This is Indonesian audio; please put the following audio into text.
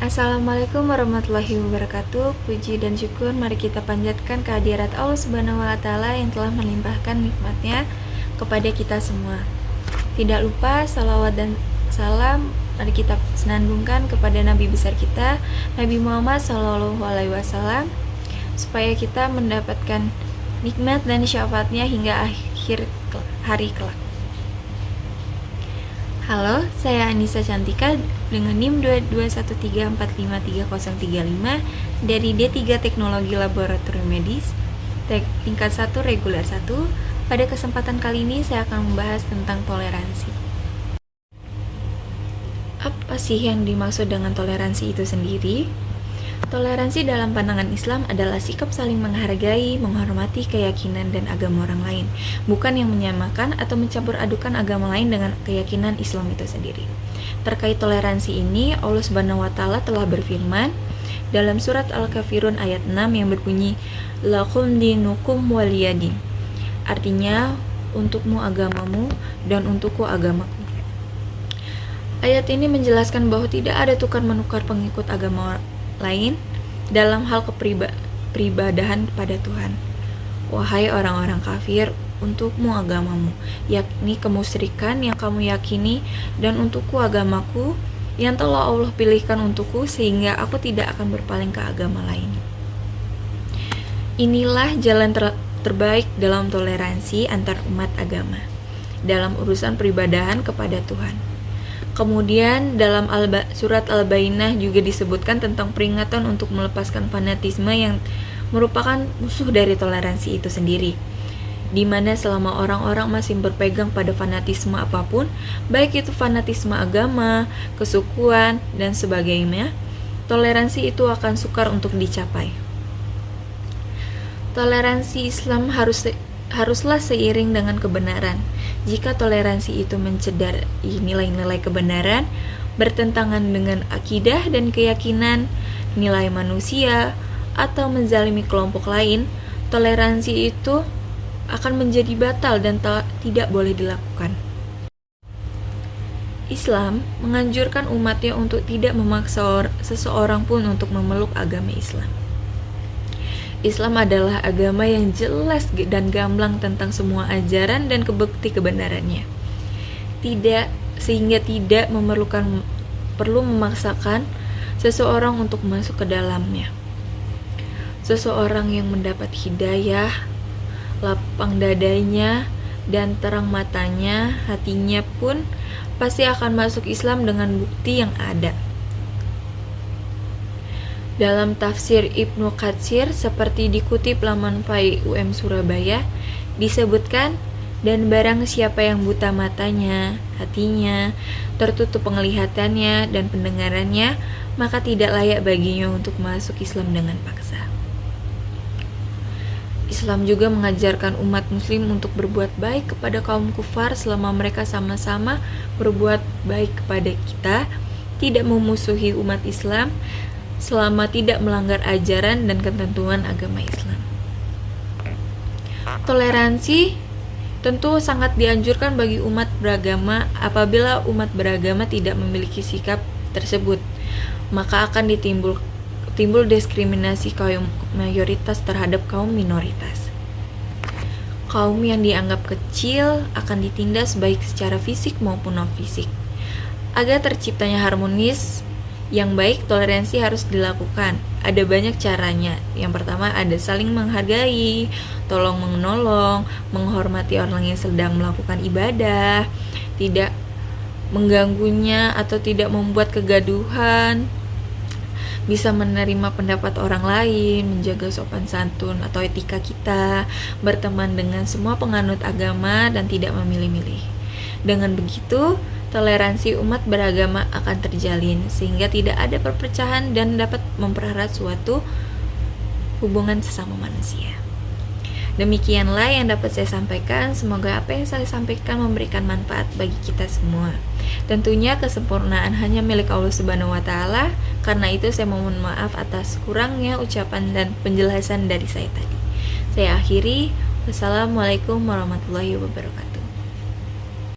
Assalamualaikum warahmatullahi wabarakatuh. Puji dan syukur mari kita panjatkan kehadirat Allah Subhanahu wa taala yang telah melimpahkan nikmatnya kepada kita semua. Tidak lupa salawat dan salam mari kita senandungkan kepada Nabi besar kita, Nabi Muhammad SAW, supaya kita mendapatkan nikmat dan syafaatnya hingga akhir hari kelak. Halo, saya Anissa Cantika dengan NIM 22134533035 dari D3 Teknologi Laboratorium Medis, tingkat 1 reguler 1. Pada kesempatan kali ini saya akan membahas tentang toleransi. Apa sih yang dimaksud dengan toleransi itu sendiri? Toleransi dalam pandangan Islam adalah sikap saling menghargai, menghormati keyakinan dan agama orang lain, bukan yang menyamakan atau mencampur adukan agama lain dengan keyakinan Islam itu sendiri. Terkait toleransi ini, Allah Subhanahu wa taala telah berfirman dalam surat Al-Kafirun ayat 6 yang berbunyi lakum dinukum waliyadin. Artinya, untukmu agamamu dan untukku agamaku. Ayat ini menjelaskan bahwa tidak ada tukar-menukar pengikut agama lain dalam hal peribadahan pada Tuhan. Wahai orang-orang kafir, untukmu agamamu, yakni kemusyrikan yang kamu yakini, dan untukku agamaku yang telah Allah pilihkan untukku, sehingga aku tidak akan berpaling ke agama lain. Inilah jalan terbaik dalam toleransi antar umat agama dalam urusan peribadahan kepada Tuhan. Kemudian dalam surat Al-Bayyinah juga disebutkan tentang peringatan untuk melepaskan fanatisme yang merupakan musuh dari toleransi itu sendiri, di mana selama orang-orang masih berpegang pada fanatisme apapun, baik itu fanatisme agama, kesukuan, dan sebagainya, toleransi itu akan sukar untuk dicapai. Toleransi Islam haruslah seiring dengan kebenaran. Jika toleransi itu mencederai nilai-nilai kebenaran, bertentangan dengan akidah dan keyakinan, nilai manusia, atau menzalimi kelompok lain, toleransi itu akan menjadi batal dan tidak boleh dilakukan. Islam menganjurkan umatnya untuk tidak memaksa seseorang pun untuk memeluk agama Islam. Islam adalah agama yang jelas dan gamblang tentang semua ajaran dan bukti kebenarannya. Sehingga tidak perlu memaksakan seseorang untuk masuk ke dalamnya. Seseorang yang mendapat hidayah, lapang dadanya, dan terang matanya, hatinya pun pasti akan masuk Islam dengan bukti yang ada. Dalam tafsir Ibnu Katsir seperti dikutip laman Pai UM Surabaya disebutkan, dan barang siapa yang buta matanya, hatinya, tertutup penglihatannya dan pendengarannya, maka tidak layak baginya untuk masuk Islam dengan paksa. Islam juga mengajarkan umat muslim untuk berbuat baik kepada kaum kufar selama mereka sama-sama berbuat baik kepada kita, tidak memusuhi umat Islam, selama tidak melanggar ajaran dan ketentuan agama Islam. Toleransi tentu sangat dianjurkan bagi umat beragama. Apabila umat beragama tidak memiliki sikap tersebut, maka akan timbul diskriminasi kaum mayoritas terhadap kaum minoritas. Kaum yang dianggap kecil akan ditindas baik secara fisik maupun non-fisik. Agar terciptanya harmonis yang baik, toleransi harus dilakukan. Ada banyak caranya. Yang pertama ada saling menghargai, tolong menolong, menghormati orang yang sedang melakukan ibadah, tidak mengganggunya atau tidak membuat kegaduhan, bisa menerima pendapat orang lain, menjaga sopan santun atau etika kita, berteman dengan semua penganut agama dan tidak memilih-milih. Dengan begitu, toleransi umat beragama akan terjalin sehingga tidak ada perpecahan dan dapat mempererat suatu hubungan sesama manusia. Demikianlah yang dapat saya sampaikan. Semoga apa yang saya sampaikan memberikan manfaat bagi kita semua. Tentunya kesempurnaan hanya milik Allah Subhanahu wa taala. Karena itu saya mohon maaf atas kurangnya ucapan dan penjelasan dari saya tadi. Saya akhiri. Wassalamualaikum warahmatullahi wabarakatuh.